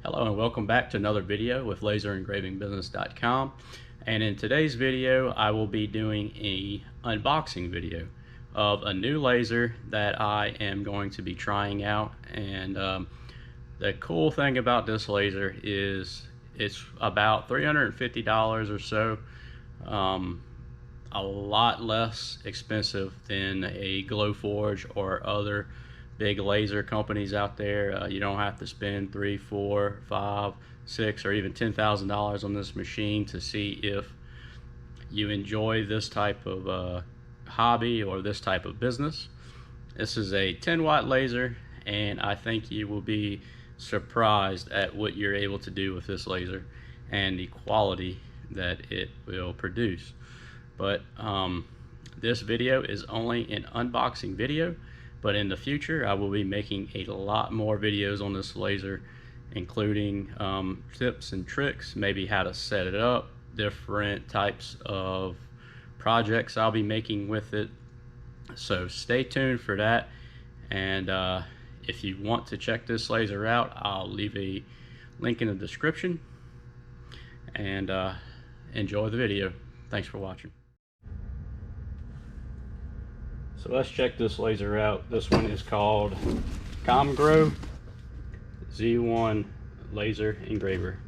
Hello and welcome back to another video with laserengravingbusiness.com, and in today's video I will be doing an unboxing video of a new laser that I am going to be trying out. And the cool thing about this laser is it's about $350 or so, a lot less expensive than a Glowforge or other big laser companies out there. You don't have to spend $3, $4, $5, $6, or even $10,000 on this machine to see if you enjoy this type of hobby or this type of business. This is a 10-watt laser, and I think you will be surprised at what you're able to do with this laser and the quality that it will produce. But this video is only an unboxing video, but in the future I will be making a lot more videos on this laser, including tips and tricks, maybe how to set it up, different types of projects I'll be making with it. So stay tuned for that. And if you want to check this laser out, I'll leave a link in the description. And enjoy the video. Thanks for watching. So let's check this laser out. This one is called Comgrow Z1 Laser Engraver.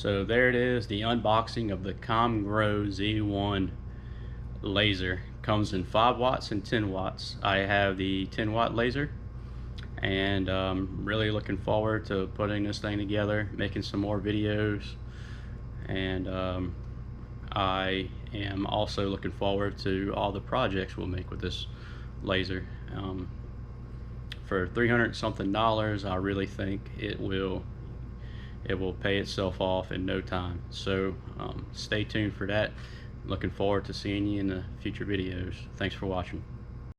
So there it is, the unboxing of the Comgrow Z1 Laser. Comes in 5 watts and 10 watts. I have the 10 watt laser, and really looking forward to putting this thing together, making some more videos, and I am also looking forward to all the projects we'll make with this laser. For $300 something, I really think it will pay itself off in no time. So stay tuned for that. Looking forward to seeing you in the future videos. Thanks for watching.